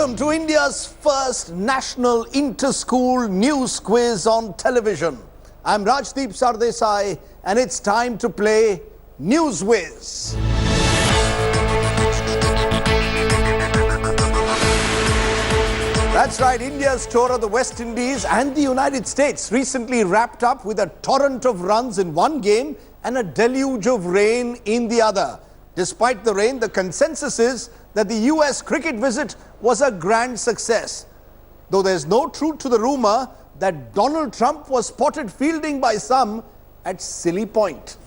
Welcome to India's first national inter-school news quiz on television. I'm Rajdeep Sardesai and it's time to play News Whiz. That's right, India's tour of the West Indies and the United States recently wrapped up with a torrent of runs in one game and a deluge of rain in the other. Despite the rain, the consensus is that the US cricket visit was a grand success. Though there's no truth to the rumor that Donald Trump was spotted fielding by some at Silly Point.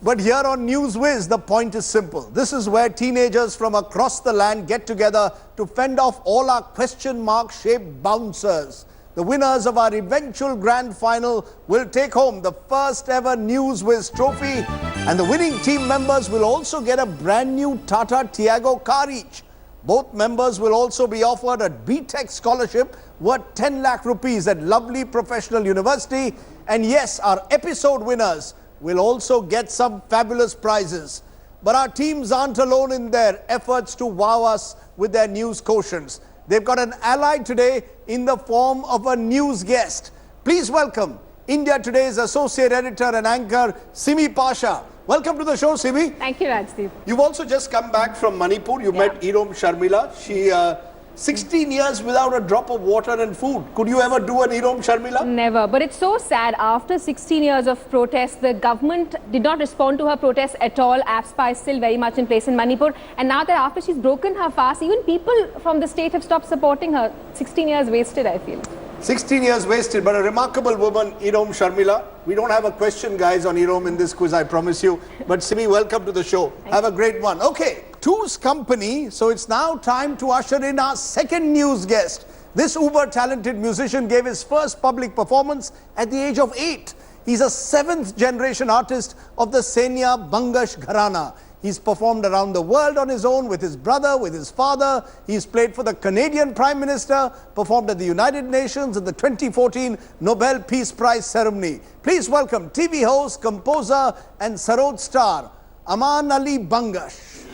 But here on News Whiz, the point is simple. This is where teenagers from across the land get together to fend off all our question mark shaped bouncers. The winners of our eventual grand final will take home the first ever News Whiz trophy, and the winning team members will also get a brand new Tata Tiago car each. Both members will also be offered a BTech scholarship worth 10 lakh rupees at lovely professional university. And yes, our episode winners will also get some fabulous prizes. But our teams aren't alone in their efforts to wow us with their news quotients. They've got an ally today in the form of a news guest. Please welcome India Today's Associate Editor and Anchor, Simi Pasha. Welcome to the show, Simi. Thank you, Rajdeep. You've also just come back from Manipur. You met Irom Sharmila. She 16 years without a drop of water and food. Could you ever do an Irom Sharmila? Never. But it's so sad. After 16 years of protest, the government did not respond to her protest at all. AFSPA is still very much in place in Manipur. And now that after she's broken her fast, even people from the state have stopped supporting her. 16 years wasted, I feel. 16 years wasted, but a remarkable woman, Irom Sharmila. We don't have a question, guys, on Irom in this quiz, I promise you. But Simi, welcome to the show. Have a great one. Okay, two's company, so it's now time to usher in our second news guest. This uber-talented musician gave his first public performance at the age of 8. He's a 7th generation artist of the Senia Bangash Gharana. He's performed around the world on his own with his brother, with his father. He's played for the Canadian Prime Minister, performed at the United Nations at the 2014 Nobel Peace Prize ceremony. Please welcome TV host, composer and Sarod star, Aman Ali Bangash.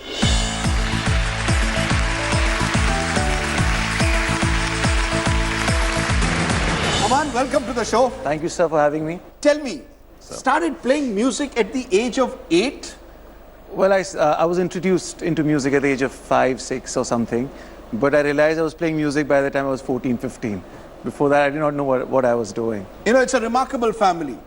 Aman, welcome to the show. Thank you, sir, for having me. Tell me, started playing music at the age of 8? Well, I was introduced into music at the age of 5, 6 or something. But I realized I was playing music by the time I was 14, 15. Before that, I did not know what I was doing. You know, it's a remarkable family.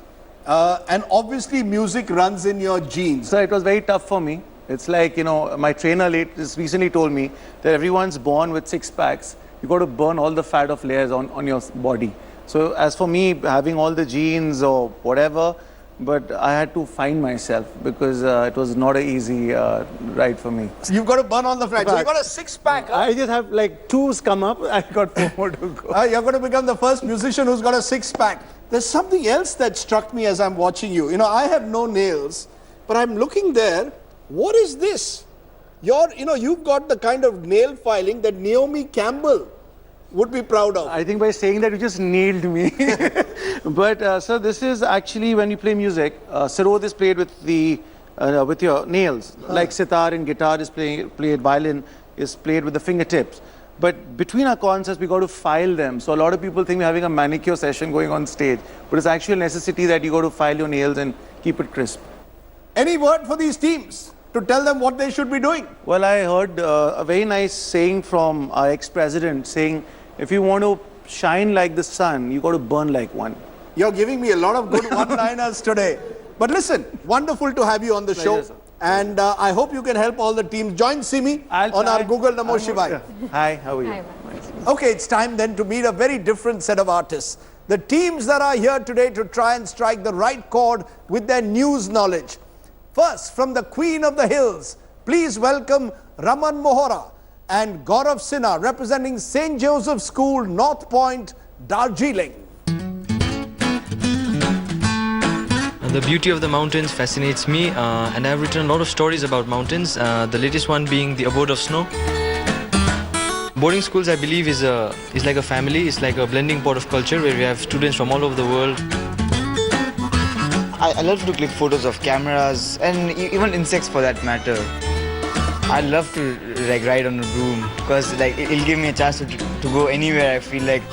And obviously, music runs in your genes. So it was very tough for me. It's like, you know, my trainer just recently told me that everyone's born with 6 packs. You got to burn all the fat of layers on your body. So as for me, having all the genes or whatever, but I had to find myself because it was not an easy ride for me. You've got to burn all the fat. So you got a 6-pack. I just have like 2's come up. I got 4 more to go. You're going to become the first musician who's got a 6-pack. There's something else that struck me as I'm watching you. You know, I have no nails, but I'm looking there. What is this? You've got the kind of nail filing that Naomi Campbell would be proud of. I think by saying that you just nailed me. But sir, this is actually when you play music, sarod is played with your nails. Like sitar and guitar is played, violin is played with the fingertips. But between our concerts, we got to file them. So a lot of people think we're having a manicure session going on stage. But it's actually a necessity that you got to file your nails and keep it crisp. Any word for these teams to tell them what they should be doing? Well, I heard a very nice saying from our ex-president saying, if you want to shine like the sun, you got to burn like one. You're giving me a lot of good one-liners today. But listen, wonderful to have you on the show. Sir. And I hope you can help all the teams. Join Simi on our Google Namo Shivaya. Hi, how are you? Hi, Okay, it's time then to meet a very different set of artists. The teams that are here today to try and strike the right chord with their news knowledge. First, from the Queen of the Hills, please welcome Raman Mohora and Gaurav Sinha, representing St. Joseph's School, North Point, Darjeeling. The beauty of the mountains fascinates me, and I have written a lot of stories about mountains, the latest one being The Abode of Snow. Boarding schools, I believe, is like a family. It's like a blending pot of culture where we have students from all over the world. I love to click photos of cameras and even insects for that matter. I love to like ride on a broom, because like it'll give me a chance to go anywhere. I feel like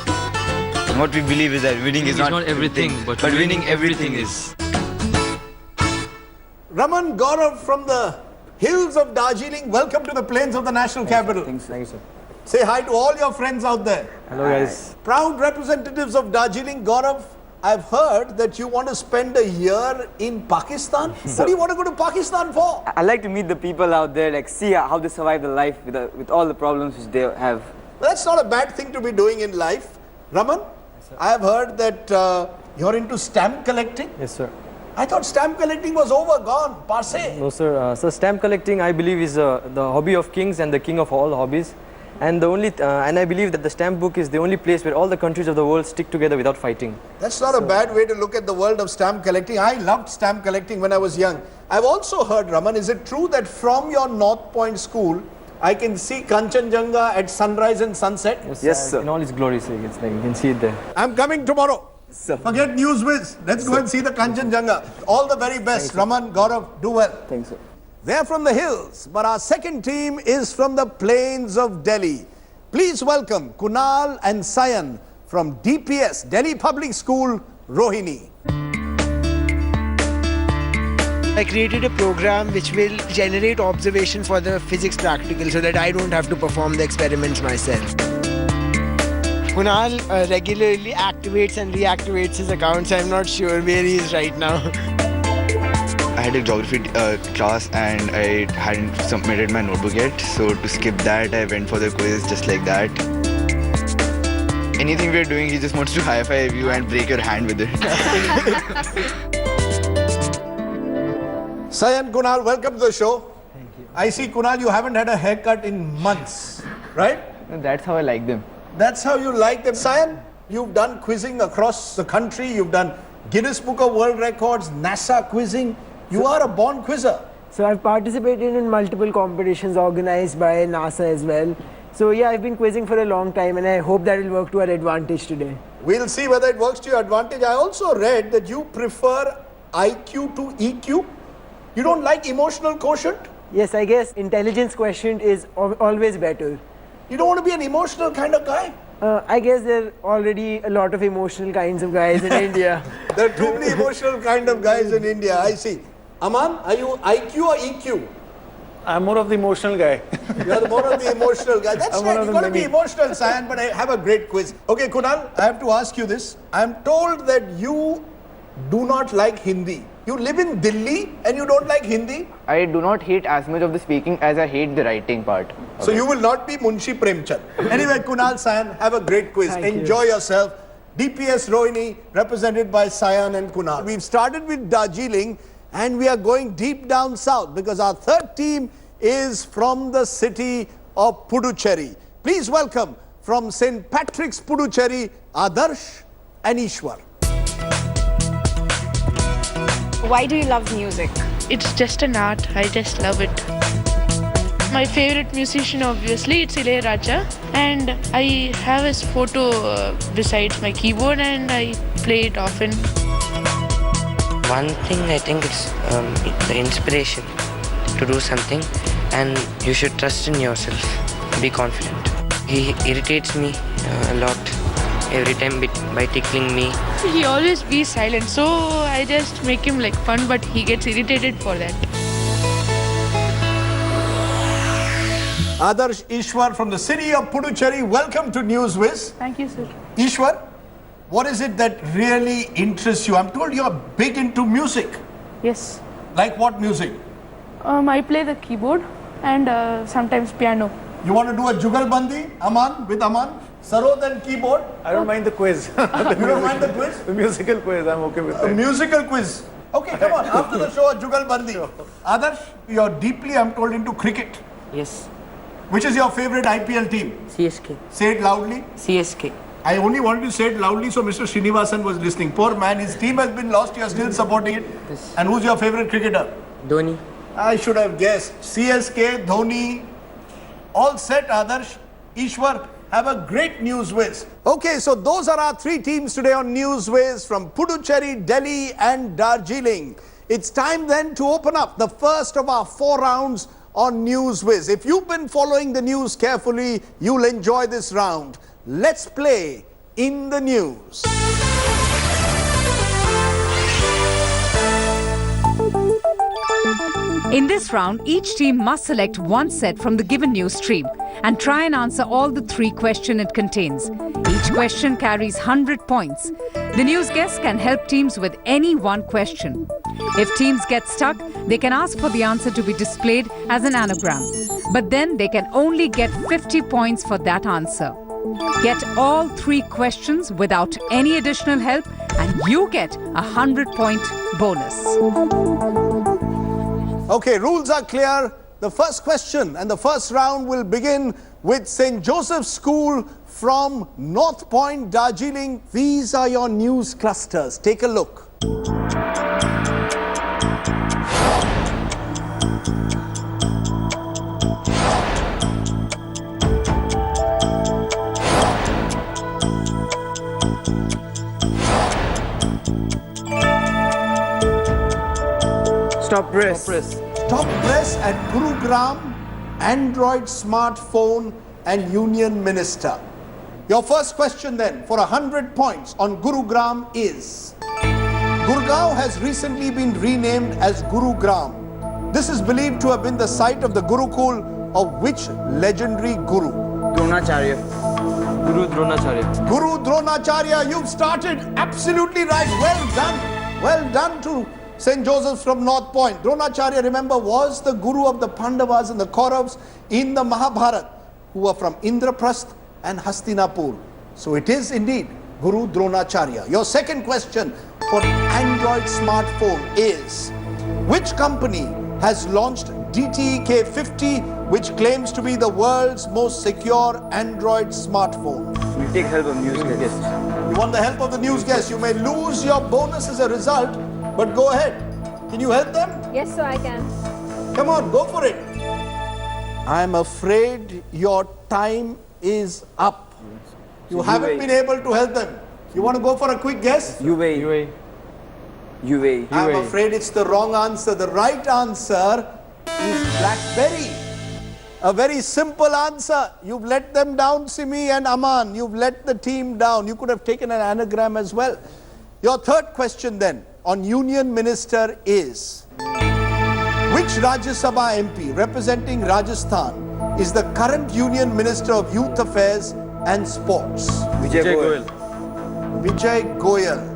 what we believe is that winning is not everything, but winning everything is. Raman Gaurav from the hills of Darjeeling, welcome to the plains of the national capital. Thank you, sir. Say hi to all your friends out there. Hello, guys. Proud representatives of Darjeeling, Gaurav, I've heard that you want to spend a year in Pakistan. What do you want to go to Pakistan for? I like to meet the people out there, like see how they survive the life with all the problems which they have. That's not a bad thing to be doing in life. Raman, I have heard that you're into stamp collecting. Yes, sir. I thought stamp collecting was over, gone, passé. No, sir. So stamp collecting, I believe, is the hobby of kings and the king of all hobbies. And and I believe that the stamp book is the only place where all the countries of the world stick together without fighting. That's not a bad way to look at the world of stamp collecting. I loved stamp collecting when I was young. I've also heard, Raman, is it true that from your North Point school, I can see Kanchenjunga at sunrise and sunset? Yes, sir. In all its glory, sir. It's like you can see it there. I'm coming tomorrow. Sir. Forget NewsWiz. Let's go and see the Kanchenjunga. All the very best. Raman, Gaurav, do well. Thanks, sir. They're from the hills, but our second team is from the plains of Delhi. Please welcome Kunal and Sayan from DPS, Delhi Public School, Rohini. I created a program which will generate observation for the physics practical so that I don't have to perform the experiments myself. Kunal regularly activates and reactivates his accounts. I'm not sure where he is right now. I had a geography class and I hadn't submitted my notebook yet, so to skip that I went for the quiz just like that. Anything we're doing, he just wants to high-five you and break your hand with it. Sayan, Kunal, welcome to the show. Thank you. I see, Kunal, you haven't had a haircut in months, right? That's how I like them. That's how you like them. Sayan, you've done quizzing across the country. You've done Guinness Book of World Records, NASA quizzing. You are a born quizzer. So I've participated in multiple competitions organized by NASA as well. So yeah, I've been quizzing for a long time and I hope that will work to our advantage today. We'll see whether it works to your advantage. I also read that you prefer IQ to EQ. You don't like emotional quotient? Yes, I guess intelligence quotient is always better. You don't want to be an emotional kind of guy? I guess there are already a lot of emotional kinds of guys in India. There are too many emotional kind of guys in India, I see. Aman, are you IQ or EQ? I'm more of the emotional guy. You're more of the emotional guy. That's I'm right, one of you've the got to be many. emotional, Sayan, but I have a great quiz. Okay, Kunal, I have to ask you this. I'm told that you do not like Hindi. You live in Delhi and you don't like Hindi? I do not hate as much of the speaking as I hate the writing part. So you will not be Munshi Premchand. Anyway, Kunal, Sayan, have a great quiz. Thank you. Enjoy yourself. DPS Rohini, represented by Sayan and Kunal. We've started with Darjeeling and we are going deep down south because our third team is from the city of Puducherry. Please welcome from St. Patrick's, Puducherry, Adarsh and Ishwar. Why do you love music? It's just an art. I just love it. My favorite musician, obviously, it's Raja, and I have his photo besides my keyboard, and I play it often. One thing I think it's the inspiration to do something, and you should trust in yourself. Be confident. He irritates me a lot every time by tickling me. He always be silent, so I just make him like fun, but he gets irritated for that. Adarsh, Ishwar from the city of Puducherry, welcome to NewsWiz. Thank you, sir. Ishwar, what is it that really interests you? I'm told you're big into music. Yes. Like what music? I play the keyboard and sometimes piano. You want to do a jugalbandi, Aman, with Aman? Sarod and keyboard? I don't mind the quiz. You don't mind the quiz? The musical quiz, I'm okay with A it. musical quiz. Okay, come on. After the show, a jugalbandi. Adarsh, you're deeply, I'm told, into cricket. Yes. Which is your favorite IPL team? CSK. Say it loudly. CSK. I only wanted to say it loudly so Mr. Srinivasan was listening. Poor man, his team has been lost, you're still supporting it. Yes. And who's your favorite cricketer? Dhoni. I should have guessed. CSK, Dhoni. All set, Adarsh. Ishwar, have a great NewsWiz. Okay, so those are our three teams today on NewsWiz from Puducherry, Delhi and Darjeeling. It's time then to open up the first of our 4 rounds on NewsWhiz. If you've been following the news carefully, you'll enjoy this round. Let's play In the News. In this round, each team must select one set from the given news stream and try and answer all the 3 questions it contains. Each question carries 100 points. The news guests can help teams with any one question. If teams get stuck, they can ask for the answer to be displayed as an anagram. But then they can only get 50 points for that answer. Get all 3 questions without any additional help and you get a 100-point bonus. Okay, rules are clear. The first question and the first round will begin with St. Joseph's School from North Point, Darjeeling. These are your news clusters. Take a look. Stop press. Top press at Gurugram, Android smartphone and Union Minister. Your first question then for 100 points on Gurugram is: Gurgaon has recently been renamed as Gurugram. This is believed to have been the site of the Gurukul of which legendary Guru? Dronacharya. Guru Dronacharya. Guru Dronacharya, you've started absolutely right. Well done. Well done to St. Joseph's from North Point. Dronacharya, remember, was the guru of the Pandavas and the Kauravas in the Mahabharata, who were from Indraprasth and Hastinapur. So it is indeed Guru Dronacharya. Your second question for Android smartphone is: which company has launched DTK 50, which claims to be the world's most secure Android smartphone? We take help of news guests. You want the help of the news guests. You may lose your bonus as a result, but go ahead. Can you help them? Yes, sir, I can. Come on, go for it. I'm afraid your time is up. You haven't been able to help them. You want to go for a quick guess? UAE. I'm afraid it's the wrong answer. The right answer is BlackBerry. A very simple answer. You've let them down, Simi and Aman. You've let the team down. You could have taken an anagram as well. Your third question then on Union Minister is: which Rajya Sabha MP representing Rajasthan is the current Union Minister of Youth Affairs and Sports? Vijay Goyal. Vijay Goyal.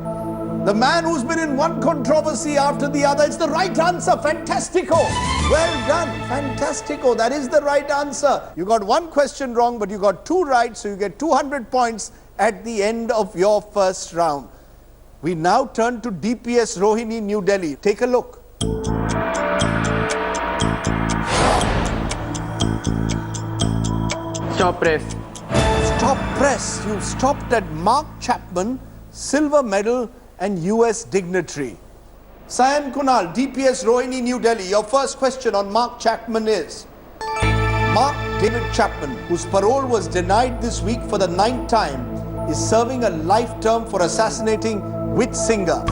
The man who's been in one controversy after the other. It's the right answer. Fantastico. Well done. Fantastico. That is the right answer. You got one question wrong, but you got 2 right, so you get 200 points at the end of your first round. We now turn to DPS Rohini, New Delhi. Take a look. Stop press. Stop press. You stopped at Mark Chapman, silver medal and US dignitary. Sayan Kunal, DPS Rohini, New Delhi. Your first question on Mark Chapman is: Mark David Chapman, whose parole was denied this week for the 9th time, is serving a life term for assassinating which singer?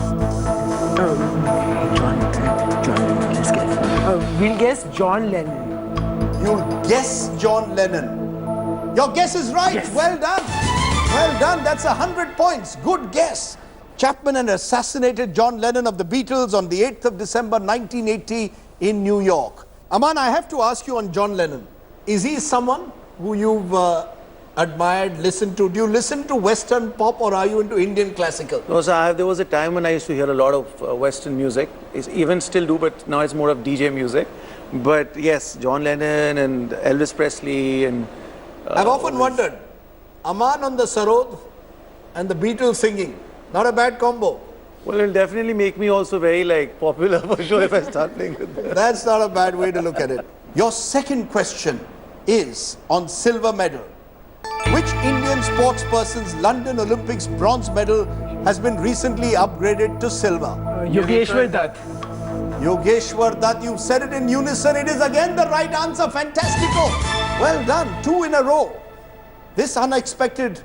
Let's guess. We'll guess John Lennon. You'll guess John Lennon. Your guess is right. Yes. Well done. Well done. That's 100 points. Good guess. Chapman had assassinated John Lennon of the Beatles on the 8th of December 1980 in New York. Aman, I have to ask you on John Lennon. Is he someone who you've admired, listened to? Do you listen to Western pop or are you into Indian classical? No, so there was a time when I used to hear a lot of Western music. Even still do, but now it's more of DJ music. But yes, John Lennon and Elvis Presley and... I've often wondered, Aman on the sarod and the Beatles singing. Not a bad combo. Well, it'll definitely make me also very popular for sure if I start playing with them. That's not a bad way to look at it. Your second question is on silver medal. Which Indian sports person's London Olympics bronze medal has been recently upgraded to silver? Yogeshwar Dutt. Yogeshwar Dutt, you've said it in unison. It is again the right answer. Fantastico. Well done. 2 in a row. This unexpected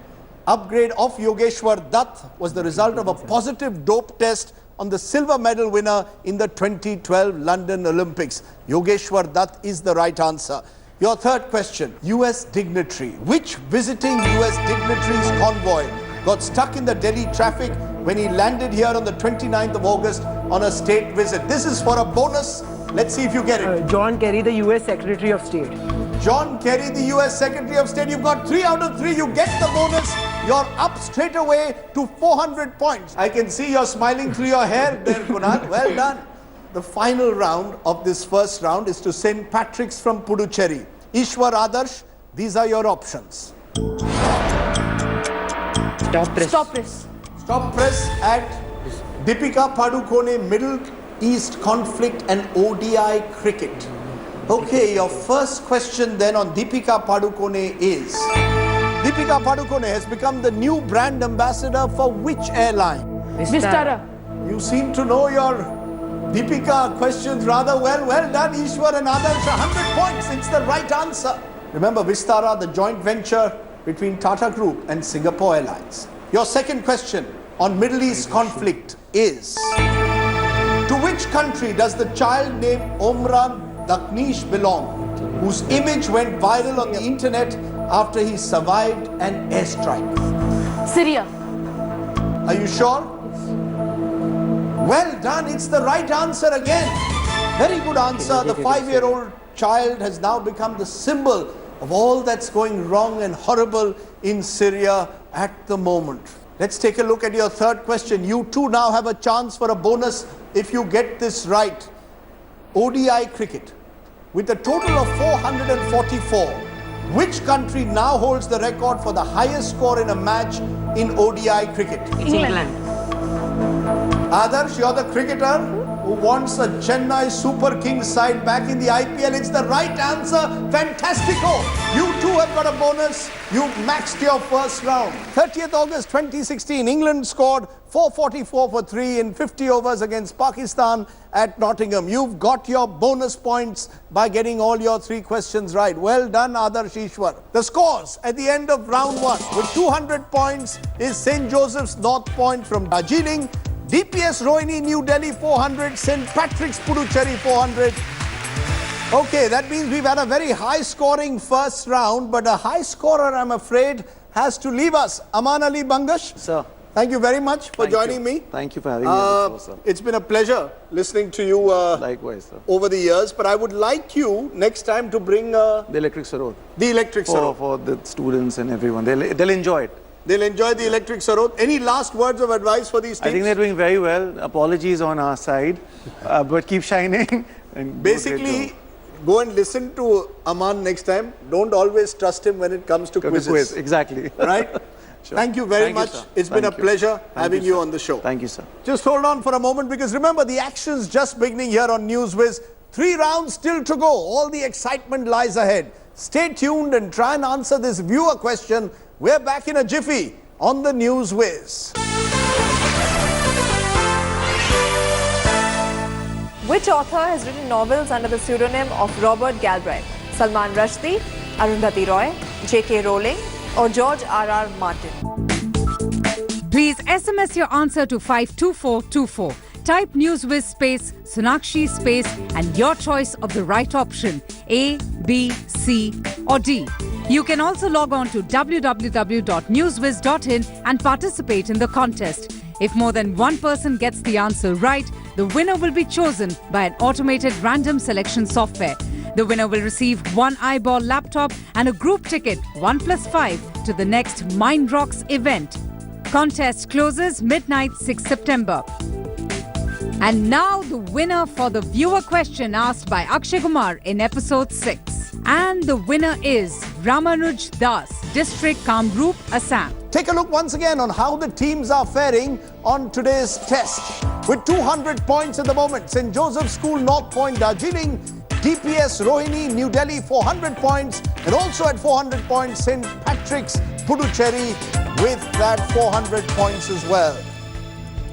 upgrade of Yogeshwar Dutt was the result of a positive dope test on the silver medal winner in the 2012 London Olympics. Yogeshwar Dutt is the right answer. Your third question, US dignitary. Which visiting US dignitary's convoy got stuck in the Delhi traffic when he landed here on the 29th of August on a state visit? This is for a bonus. Let's see if you get it. John Kerry, the US Secretary of State. John Kerry, the US Secretary of State. You've got 3 out of 3. You get the bonus. You're up straight away to 400 points. I can see you're smiling through your hair there, Kunal. Well done. The final round of this first round is to St. Patrick's from Puducherry. Ishwar, Adarsh, these are your options. Stop press. Stop press. Stop press at Deepika Padukone, Middle East conflict and ODI cricket. Okay, your first question then on Deepika Padukone is, Deepika Padukone has become the new brand ambassador for which airline? Vistara. You seem to know your Deepika questions rather well. Well done, Ishwar and Adarsh. 100 points. It's the right answer. Remember, Vistara, the joint venture between Tata Group and Singapore Airlines. Your second question on Middle East conflict is, to which country does the child named Omran Daknish belong, whose image went viral on the internet after he survived an airstrike? Syria. Are you sure? Well done, it's the right answer again. Very good answer. The 5-year-old child has now become the symbol of all that's going wrong and horrible in Syria at the moment. Let's take a look at your third question. You too now have a chance for a bonus if you get this right. ODI cricket. With a total of 444, which country now holds the record for the highest score in a match in ODI cricket? England. Adarsh, you're the cricketer who wants a Chennai Super Kings side back in the IPL. It's the right answer. Fantastico. You too have got a bonus. You've maxed your first round. 30th August 2016, England scored 444 for 3 in 50 overs against Pakistan at Nottingham. You've got your bonus points by getting all your 3 questions right. Well done, Adarsh Ishwar. The scores at the end of round 1 with 200 points is St. Joseph's North Point from Darjeeling, DPS Rohini, New Delhi 400, St. Patrick's Puducherry 400. Okay, that means we've had a very high-scoring first round, but a high scorer, I'm afraid, has to leave us. Aman Ali Bangash. Sir. Thank you very much for joining me. Thank you for having me on the show, sir. It's been a pleasure listening to you likewise, sir. Over the years, but I would like you next time to bring the electric sarod. The electric sarod. For the students and everyone. They'll enjoy it. They'll enjoy the electric sarod. Any last words of advice for these teams? I think they're doing very well. Apologies on our side, but keep shining. And basically, go and listen to Aman next time. Don't always trust him when it comes to quizzes. Exactly. Right? Sure. Thank you very much. It's been a pleasure having you on the show. Thank you, sir. Just hold on for a moment, because remember, the action's just beginning here on NewsWiz. 3 rounds still to go. All the excitement lies ahead. Stay tuned and try and answer this viewer question. We're back in a jiffy on the NewsWiz. Which author has written novels under the pseudonym of Robert Galbraith? Salman Rushdie, Arundhati Roy, J.K. Rowling, or George R.R. Martin? Please SMS your answer to 52424. Type NewsWiz space, Sonakshi space and your choice of the right option, A, B, C or D. You can also log on to www.newswiz.in and participate in the contest. If more than one person gets the answer right, the winner will be chosen by an automated random selection software. The winner will receive 1 eyeball laptop and a group ticket 1+5 to the next Mind Rocks event. Contest closes midnight 6 September. And now the winner for the viewer question asked by Akshay Kumar in episode 6. And the winner is Ramanuj Das, District Kamrup, Assam. Take a look once again on how the teams are faring on today's test. With 200 points at the moment, St. Joseph's School, North Point, Darjeeling, DPS Rohini, New Delhi 400 points, and also at 400 points St. Patrick's Puducherry with that 400 points as well.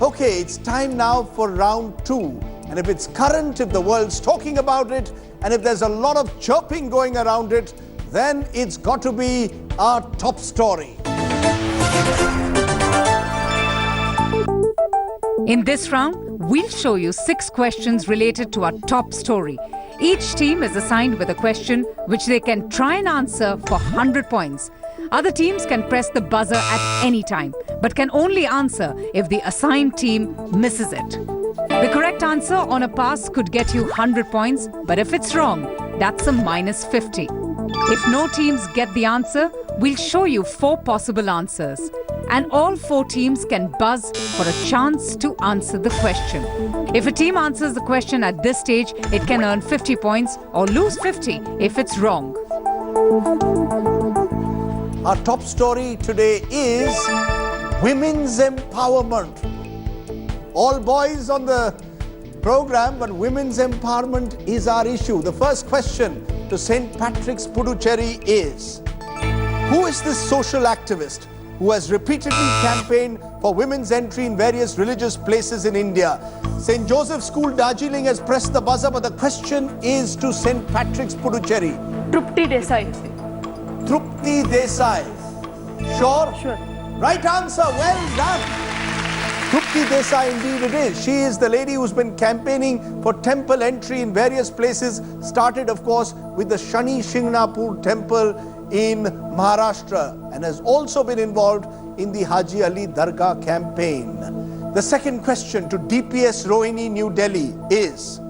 Okay, it's time now for round 2. And if it's current, if the world's talking about it, and if there's a lot of chirping going around it, then it's got to be our top story. In this round, we'll show you 6 questions related to our top story. Each team is assigned with a question which they can try and answer for 100 points. Other teams can press the buzzer at any time, but can only answer if the assigned team misses it. The correct answer on a pass could get you 100 points, but if it's wrong, that's a minus 50. If no teams get the answer, we'll show you 4 possible answers. And all 4 teams can buzz for a chance to answer the question. If a team answers the question at this stage, it can earn 50 points or lose 50 if it's wrong. Our top story today is women's empowerment. All boys on the program, but women's empowerment is our issue. The first question to St. Patrick's, Puducherry is, who is this social activist who has repeatedly campaigned for women's entry in various religious places in India? St. Joseph's School, Darjeeling has pressed the buzzer, but the question is to St. Patrick's, Puducherry. Trupti Desai. Trupti Desai. Sure? Sure. Right answer. Well done. Trupti Desai indeed it is. She is the lady who's been campaigning for temple entry in various places. Started, of course, with the Shani Shingnapur temple in Maharashtra and has also been involved in the Haji Ali Dargah campaign. The second question to DPS Rohini, New Delhi is,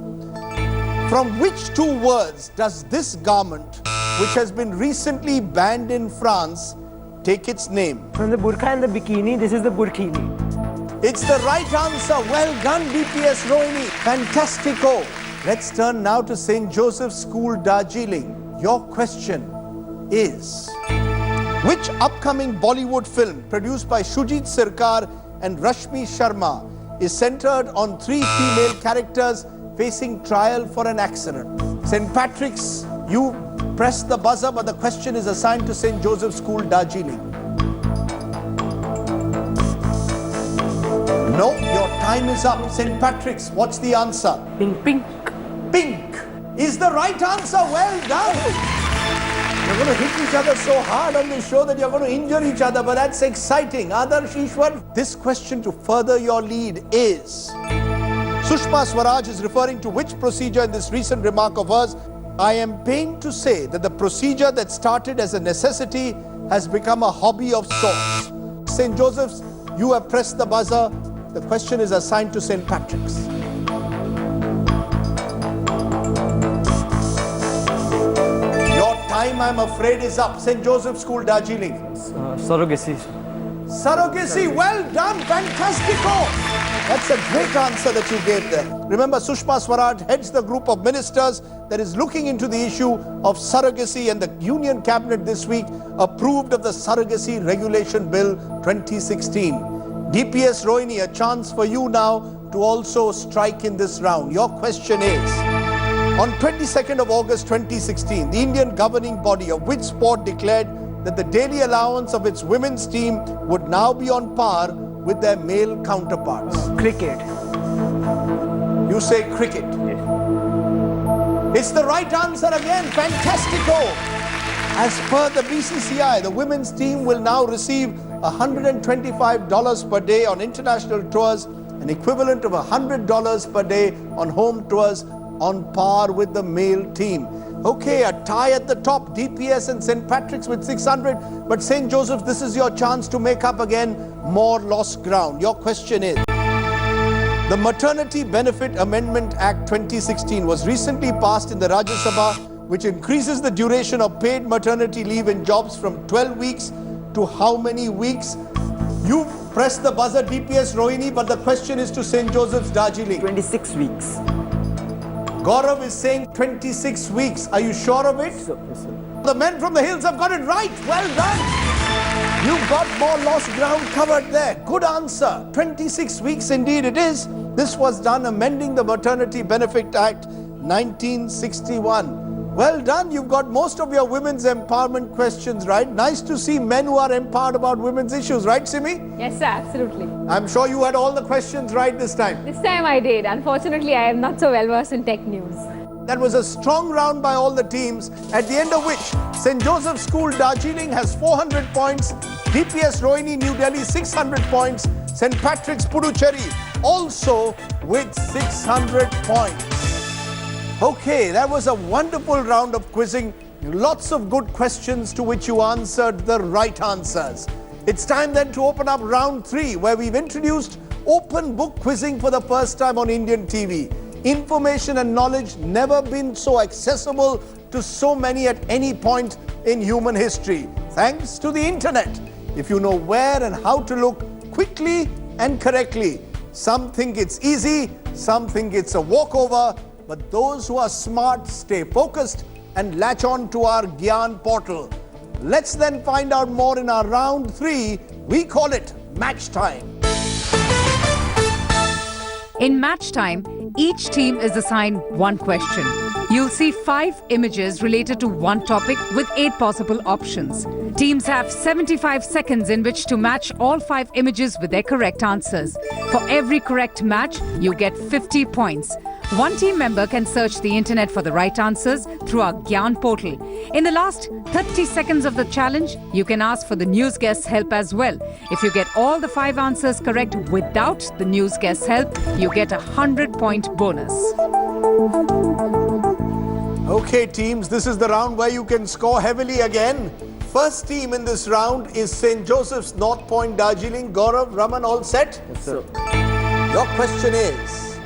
from which 2 words does this garment, which has been recently banned in France, take its name? From the burqa and the bikini, this is the burkini. It's the right answer. Well done, DPS Rohini. Fantastico. Let's turn now to St. Joseph's School, Darjeeling. Your question is, which upcoming Bollywood film produced by Shujit Sircar and Rashmi Sharma is centered on 3 female characters facing trial for an accident? St. Patrick's, you press the buzzer, but the question is assigned to St. Joseph's School, Darjeeling. No, your time is up. St. Patrick's, what's the answer? Pink, pink. Pink is the right answer. Well done. You're going to hit each other so hard on this show that you're going to injure each other, but that's exciting. Adarsh Ishwar, this question to further your lead is, Sushma Swaraj is referring to which procedure in this recent remark of hers? I am pained to say that the procedure that started as a necessity has become a hobby of sorts. St. Joseph's, you have pressed the buzzer. The question is assigned to St. Patrick's. Your time, I'm afraid, is up. St. Joseph's School, Darjeeling. Surrogacy. Surrogacy, well done, fantastico. That's a great answer that you gave there. Remember, Sushma Swaraj heads the group of ministers that is looking into the issue of surrogacy, and the Union Cabinet this week approved of the Surrogacy Regulation Bill 2016. DPS Rohini, a chance for you now to also strike in this round. Your question is, on 22nd of August 2016, the Indian governing body of which sport declared that the daily allowance of its women's team would now be on par with their male counterparts? Cricket. You say cricket. Yes. It's the right answer again. Fantastico. As per the BCCI, the women's team will now receive $125 per day on international tours, an equivalent of $100 per day on home tours, on par with the male team. Okay, a tie at the top, DPS and St. Patrick's with 600, but St. Joseph's, this is your chance to make up again more lost ground. Your question is, the Maternity Benefit Amendment Act 2016 was recently passed in the Rajya Sabha, which increases the duration of paid maternity leave in jobs from 12 weeks to how many weeks? You press the buzzer, DPS Rohini, but the question is to St. Joseph's, Darjeeling. 26 weeks. Gaurav is saying 26 weeks. Are you sure of it? Yes, sir. The men from the hills have got it right. Well done. You've got more lost ground covered there. Good answer. 26 weeks indeed it is. This was done amending the Maternity Benefit Act 1961. Well done. You've got most of your women's empowerment questions right. Nice to see men who are empowered about women's issues. Right, Simi? Yes, sir, absolutely. I'm sure you had all the questions right this time. This time I did. Unfortunately, I am not so well versed in tech news. That was a strong round by all the teams, at the end of which St. Joseph's School, Darjeeling has 400 points, DPS Rohini, New Delhi 600 points, St. Patrick's, Puducherry also with 600 points. Okay, that was a wonderful round of quizzing. Lots of good questions to which you answered the right answers. It's time then to open up round 3, where we've introduced open book quizzing for the first time on Indian TV. Information and knowledge never been so accessible to so many at any point in human history, thanks to the internet. If you know where and how to look quickly and correctly. Some think it's easy, some think it's a walkover, but those who are smart stay focused and latch on to our Gyan portal. Let's then find out more in our round 3. We call it Match Time. In Match Time, each team is assigned one question. You'll see 5 images related to one topic with 8 possible options. Teams have 75 seconds in which to match all 5 images with their correct answers. For every correct match, you get 50 points. One team member can search the internet for the right answers through our Gyan portal. In the last 30 seconds of the challenge, you can ask for the news guest's help as well. If you get all the 5 answers correct without the news guest's help, you get a 100-point bonus. Okay, teams, this is the round where you can score heavily again. First team in this round is St. Joseph's North Point, Darjeeling. Gaurav, Raman, all set? Yes, sir. Your question is,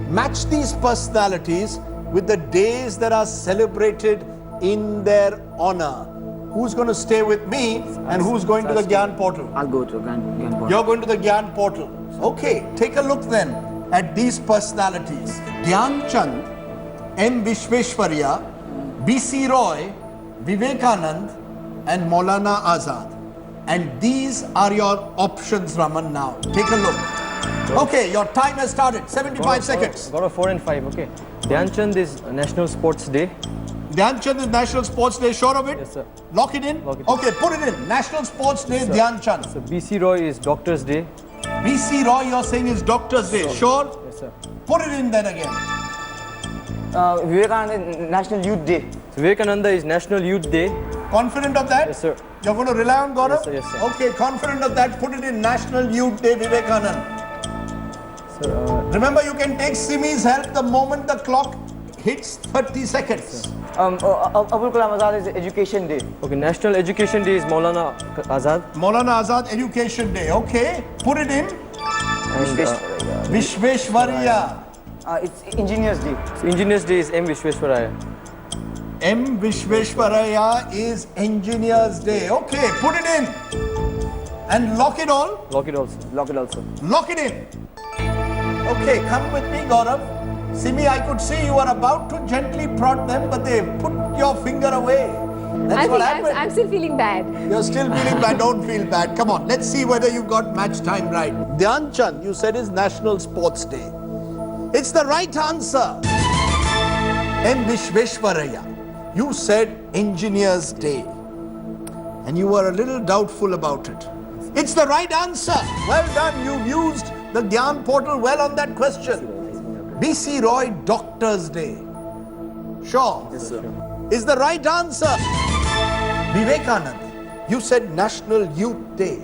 match these personalities with the days that are celebrated in their honor. Who's going to stay with me and who's going to the Gyan portal? I'll go to Gyan portal. You're going to the Gyan portal. Okay, take a look then at these personalities. Dhyan Chand, M. Vishveshwarya, B.C. Roy, Vivekanand and Maulana Azad. And these are your options, Raman, now. Take a look. Okay, your time has started. 75 seconds. Got a 4 and 5, okay. Dhyan Chand is National Sports Day. Dhyan Chand is National Sports Day, sure of it? Yes, sir. Lock it in? Lock it in. Okay, put it in. National Sports Day, Yes, Dhyan Chand. So B.C. Roy is Doctor's Day. B.C. Roy, you're saying is Doctor's Day, sure? Yes, sir. Put it in then again. Vivekananda National Youth Day. So Vivekananda is National Youth Day. Confident of that? Yes, sir. You're going to rely on Gaurav? Yes, sir. Yes, sir. Okay, confident of that. Put it in National Youth Day, Vivekanand. Remember, you can take Simi's help the moment the clock hits 30 seconds. Abul Kalam Azad is Education Day. Okay, National Education Day is Maulana Azad. Maulana Azad Education Day. Okay, put it in. And, Vishveshwarya. It's Engineers Day. So Engineers Day is M. Vishveshwaraya. M. Vishveshwaraya is Engineers Day. Okay, put it in. And lock it all. Lock it also. Lock it also. Lock it in. Okay, come with me, Gaurav. Simi, I could see you are about to gently prod them, but they put your finger away. That's what happened. I'm still feeling bad. You're still feeling bad. Don't feel bad. Come on, let's see whether you got match time right. Dhyan Chand, you said is National Sports Day. It's the right answer. M. Vishveshwaraya, you said Engineers Day. And you were a little doubtful about it. It's the right answer. Well done. You've used the Gyan portal well on that question. B.C. Roy, Doctor's Day. Sure. Yes, sir. Is the right answer. Vivekanand, you said National Youth Day.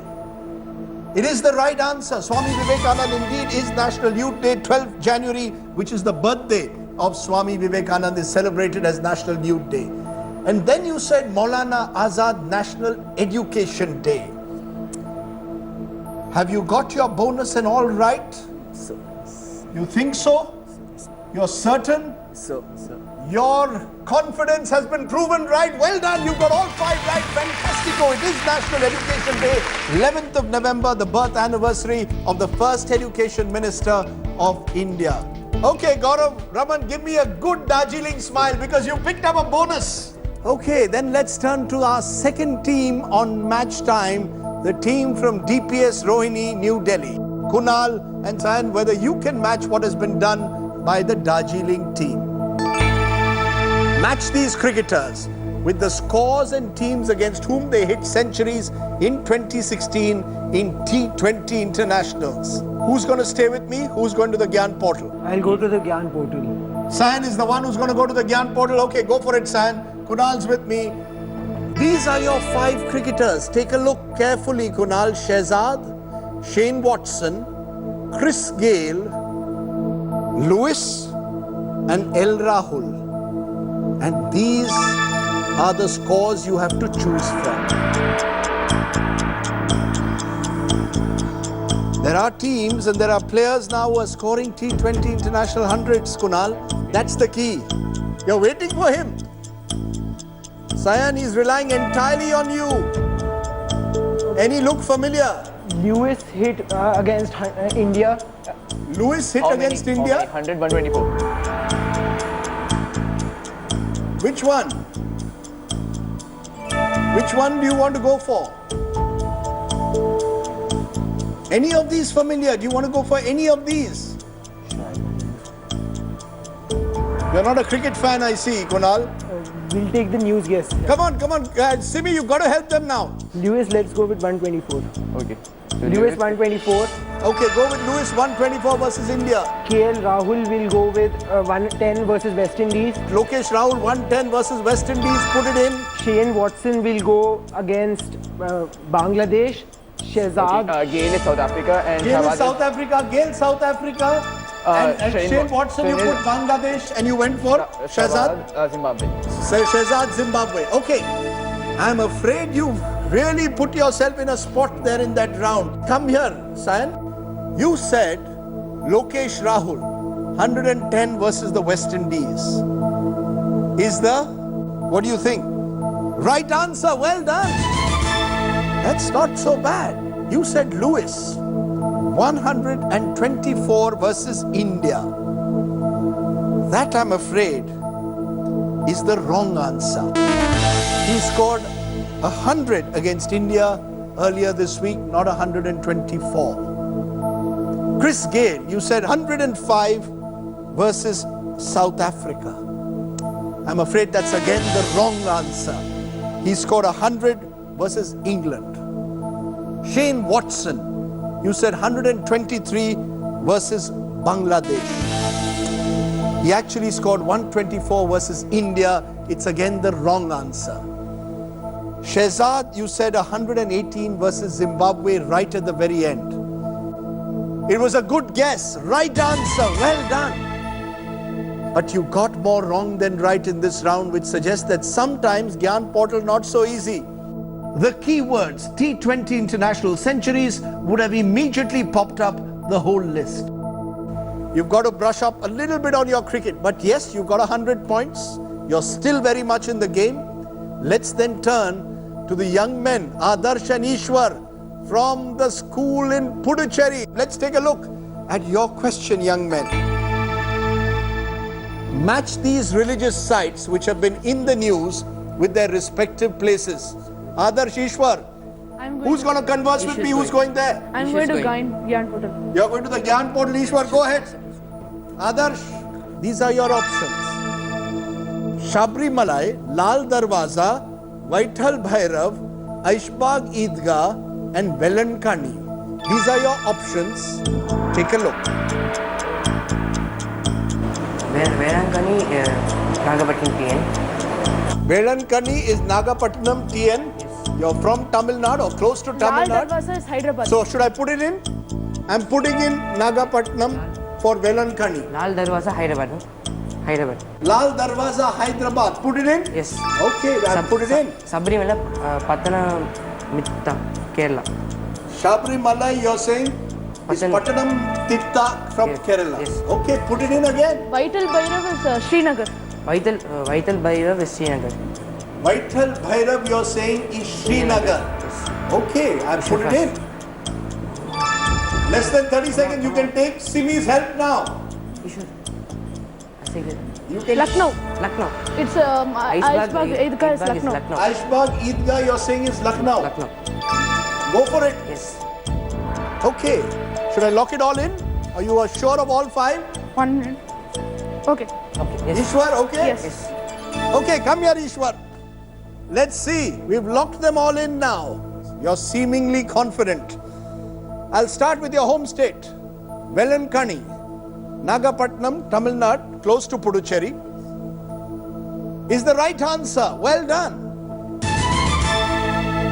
It is the right answer. Swami Vivekanand indeed is National Youth Day. 12th January, which is the birthday of Swami Vivekanand, is celebrated as National Youth Day. And then you said Maulana Azad National Education Day. Have you got your bonus and all right? So, You think so? You're certain? sir. Your confidence has been proven right. Well done. You've got all 5 right. Fantastico. It is National Education Day. 11th of November, the birth anniversary of the first Education Minister of India. Okay, Gaurav, Raman, give me a good Darjeeling smile because you picked up a bonus. Okay, then let's turn to our second team on match time. The team from DPS Rohini, New Delhi. Kunal and Sayan, whether you can match what has been done by the Darjeeling team. Match these cricketers with the scores and teams against whom they hit centuries in 2016 in T20 internationals. Who's going to stay with me? Who's going to the Gyan portal? I'll go to the Gyan portal. Sayan is the one who's going to go to the Gyan portal. Okay, go for it, Sayan. Kunal's with me. These are your 5 cricketers. Take a look carefully, Kunal. Shehzad, Shane Watson, Chris Gayle, Lewis and El Rahul. And these are the scores you have to choose from. There are teams and there are players now who are scoring T20 international hundreds, Kunal. That's the key. You're waiting for him. Sayan is relying entirely on you. Any look familiar? Lewis hit against India. Lewis hit against India? 100, 124. Which one? Which one do you want to go for? Any of these familiar? Do you want to go for any of these? You're not a cricket fan, I see, Kunal. We'll take the news guess. Come on. Simi, you've got to help them now. Lewis, let's go with 124. Okay. So Lewis 124. Okay, go with Lewis 124 versus India. KL Rahul will go with 110 versus West Indies. Lokesh Rahul 110 versus West Indies. Put it in. Shane Watson will go against Bangladesh. Shehzad. Gayle is South Africa and Gayle Shahbaz is South Africa. Gayle South Africa. And Shane Watson, you put Bangladesh and you went for Shehzad? Zimbabwe. Shehzad, Zimbabwe. Okay. I'm afraid you've really put yourself in a spot there in that round. Come here, Sayan. You said Lokesh Rahul, 110 versus the West Indies. What do you think? Right answer, well done. That's not so bad. You said Lewis, 124 versus India. That, I'm afraid, is the wrong answer. He scored 100 against India earlier this week, not 124. Chris Gayle, you said 105 versus South Africa. I'm afraid that's again the wrong answer. He scored 100 versus England. Shane Watson, you said 123 versus Bangladesh. He actually scored 124 versus India. It's again the wrong answer. Shehzad, you said 118 versus Zimbabwe right at the very end. It was a good guess. Right answer. Well done. But you got more wrong than right in this round, which suggests that sometimes Gyan Portal not so easy. The keywords T20 international centuries would have immediately popped up the whole list. You've got to brush up a little bit on your cricket, but yes, you got 100 points. You're still very much in the game. Let's then turn to the young men, Adarsh and Ishwar, from the school in Puducherry. Let's take a look at your question, young men. Match these religious sites which have been in the news with their respective places. Adarsh, Ishwar, who's going to converse with me? Who's going there? I'm going to Gyan Portal. You're going to the Gyan Portal. Ishwar, go ahead. Adarsh, these are your options. Shabrimalai, Lal Darwaza, Vaital Bhairav, Aishbagh Eidgah and Velankani. These are your options. Take a look. Velankani, Nagapattinam TN. Velankani is Nagapattinam TN. You're from Tamil Nadu or close to Tamil Nadu. Lal Darwaza is Hyderabad. So should I put it in? I'm putting in Nagapattinam for Velankani. Lal Darwaza, Hyderabad. Hyderabad. Lal Darwaza, Hyderabad. Put it in? Yes. Okay, I'll put it in. Sabrimala, Patana Mitta, Kerala. Shabrimalai, you're saying, is Pattanam Titta from Kerala. Yes. Okay, put it in again. Vaital Bhairav is Srinagar. Vaital Bhairav is Srinagar. Vaital Bhairav, you're saying, is Srinagar. Yes. Okay, I'll put it in. Less than 30 seconds, you can take Simi's help now. You should. You can. Lucknow. It's Aishbagh Eidgah is Lucknow. Aishbagh Eidgah, you're saying is Lucknow. Go for it. Yes. Okay. Should I lock it all in? Are you sure of all 5? 1 minute. Okay. Yes. Ishwar, okay? Yes. Okay, come here, Ishwar. Let's see. We've locked them all in now. You're seemingly confident. I'll start with your home state. Velankani, Nagapattinam, Tamil Nadu, close to Puducherry, is the right answer. Well done.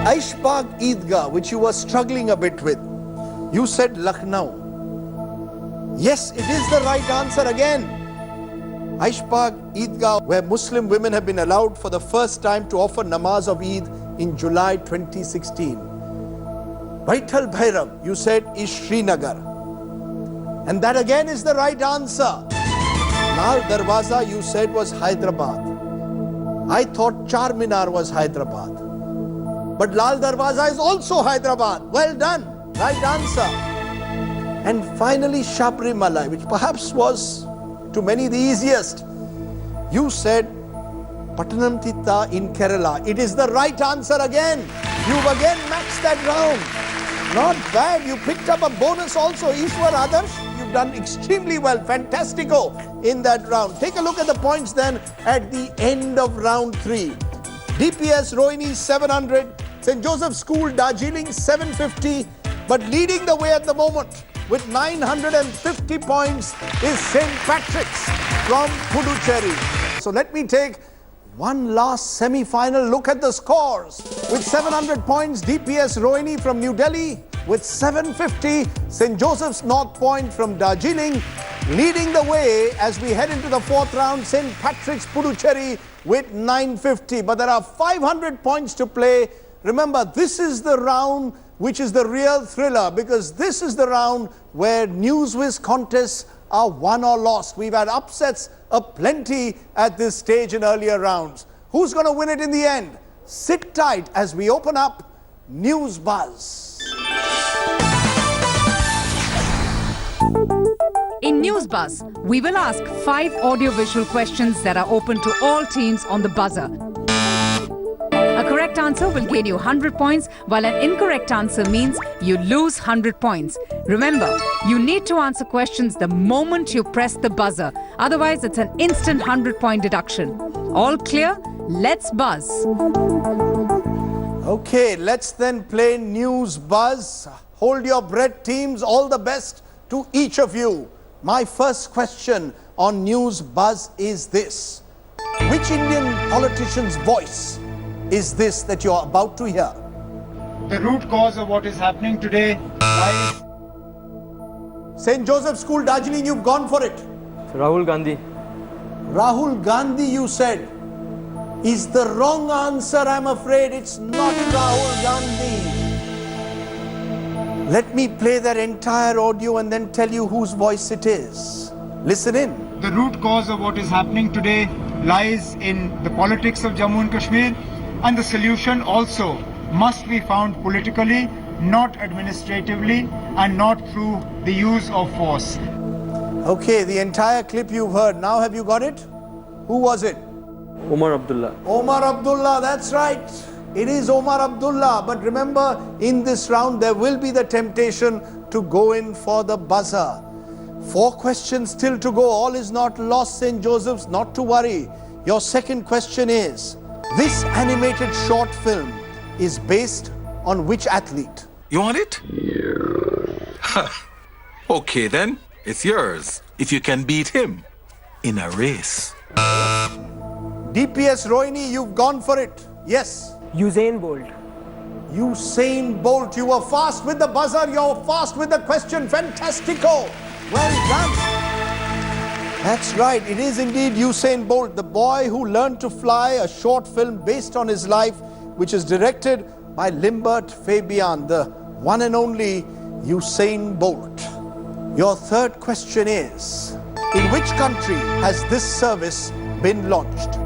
Aishbagh Eidgah, which you were struggling a bit with, you said Lucknow. Yes, it is the right answer again. Aishbagh Eidgah, where Muslim women have been allowed for the first time to offer namaz of Eid in July 2016. Vaital Bhairav, you said, is Srinagar. And that again is the right answer. Lal Darwaza, you said, was Hyderabad. I thought Charminar was Hyderabad. But Lal Darwaza is also Hyderabad. Well done. Right answer. And finally, Shabrimala, which perhaps was to many the easiest. You said Pattanamthitta in Kerala. It is the right answer again. You've again matched that round. Not bad. You picked up a bonus also. Ishwar Adarsh, you've done extremely well. Fantastico in that round. Take a look at the points then at the end of round 3. DPS Rohini 700, St. Joseph's School Darjeeling 750, but leading the way at the moment with 950 points is St. Patrick's from Puducherry. So let me take one last semi-final look at the scores. With 700 points, DPS Rohini from New Delhi. With 750, St. Joseph's North Point from Darjeeling. Leading the way as we head into the 4th round, St. Patrick's Puducherry with 950. But there are 500 points to play. Remember, this is the round which is the real thriller, because this is the round where NewsWhiz contests are won or lost. We've had upsets aplenty at this stage in earlier rounds. Who's going to win it in the end? Sit tight as we open up News Buzz. In News Buzz, we will ask 5 audio-visual questions that are open to all teams on the buzzer. A correct answer will gain you 100 points, while an incorrect answer means you lose 100 points. Remember, you need to answer questions the moment you press the buzzer. Otherwise, it's an instant 100-point deduction. All clear? Let's buzz. Okay, let's then play News Buzz. Hold your breath, teams. All the best to each of you. My first question on News Buzz is this. Which Indian politician's voice is this that you're about to hear? The root cause of what is happening today lies... St. Joseph's School, Darjeeling, you've gone for it. Rahul Gandhi. Rahul Gandhi, you said, is the wrong answer. I'm afraid it's not Rahul Gandhi. Let me play that entire audio and then tell you whose voice it is. Listen in. The root cause of what is happening today lies in the politics of Jammu and Kashmir, and the solution also must be found politically, not administratively, and not through the use of force. Okay, the entire clip you've heard. Now have you got it? Who was it? Omar Abdullah. Omar Abdullah, that's right. It is Omar Abdullah. But remember, in this round, there will be the temptation to go in for the buzzer. 4 questions still to go. All is not lost, St. Joseph's. Not to worry. Your second question is, this animated short film is based on which athlete? You want it? Yeah. Okay then, it's yours. If you can beat him in a race. DPS Rohini, you've gone for it. Yes. Usain Bolt. Usain Bolt. You were fast with the buzzer. You're fast with the question. Fantastico. Well done. That's right. It is indeed Usain Bolt, the boy who learned to fly, a short film based on his life, which is directed by Limbert Fabian, the one and only Usain Bolt. Your third question is, in which country has this service been launched?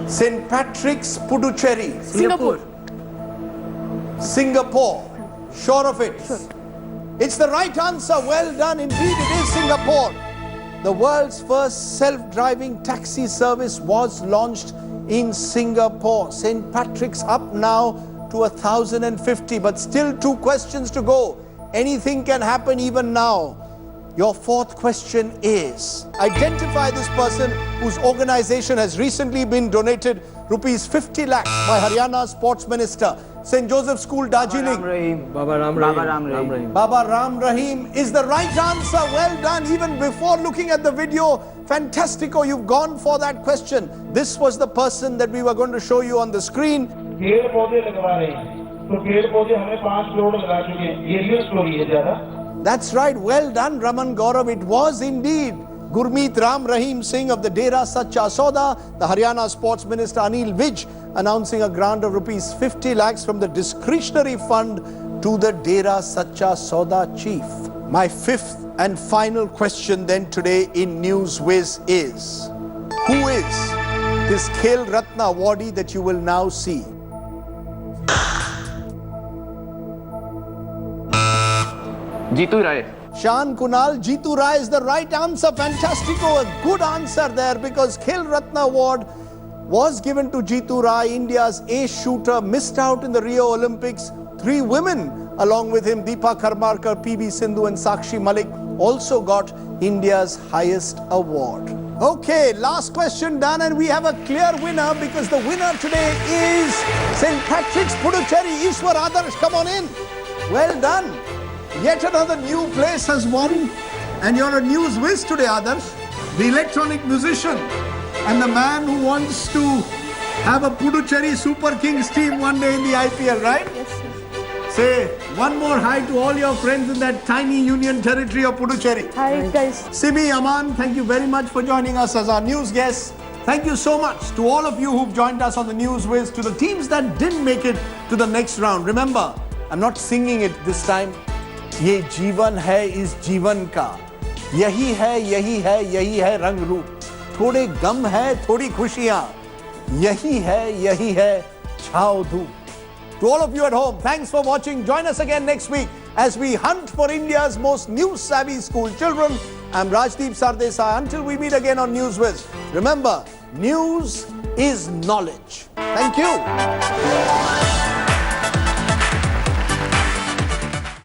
St. Patrick's Puducherry. Singapore. Singapore. Sure of it? Sure. It's the right answer. Well done. Indeed, it is Singapore. The world's first self-driving taxi service was launched in Singapore. St. Patrick's up now to 1,050, but still 2 questions to go. Anything can happen even now. Your fourth question is, identify this person whose organization has recently been donated rupees 50 lakhs by Haryana's sports minister. St. Joseph's School, Darjeeling. Baba Ram Rahim. Baba Ram Rahim is the right answer. Well done. Even before looking at the video, fantastico, you've gone for that question. This was the person that we were going to show you on the screen. पेड़ पौधे लगवा रहे हैं तो पेड़ पौधे हमें 5 करोड़ लगा चुके हैं ये रियल स्टोरी है ज्यादा That's right. Well done, Raman Gaurav. It was indeed Gurmeet Ram Rahim Singh of the Dera Sacha Sauda, the Haryana Sports Minister Anil Vij announcing a grant of rupees 50 lakhs from the discretionary fund to the Dera Sacha Sauda chief. My fifth and final question then today in News Whiz is, who is this Khel Ratna awardee that you will now see? Jeetu Rai. Shan Kunal, Jeetu Rai is the right answer. Fantastico, a good answer there because Khel Ratna award was given to Jeetu Rai, India's ace shooter, missed out in the Rio Olympics. 3 women along with him, Deepa Karmarkar, PV Sindhu and Sakshi Malik, also got India's highest award. Okay, last question done and we have a clear winner because the winner today is St. Patrick's Puducherry. Ishwar Adarsh, come on in. Well done. Yet another new place has won and you're a news whiz today, Adarsh. The electronic musician and the man who wants to have a Puducherry Super Kings team one day in the IPL, right? Yes, sir. Say one more hi to all your friends in that tiny union territory of Puducherry. Hi, guys. Simi, Aman, thank you very much for joining us as our news guests. Thank you so much to all of you who've joined us on the News Whiz, to the teams that didn't make it to the next round. Remember, I'm not singing it this time. ये जीवन है इस जीवन का, यही है रंग रूप, थोड़े गम है थोड़ी खुशियां, यही है छाव धूप. To all of you at home, thanks for watching. Join us again next week as we hunt for India's most news-savvy school children. I'm Rajdeep Sardesai. Until we meet again on News Whiz, remember, news is knowledge. Thank you.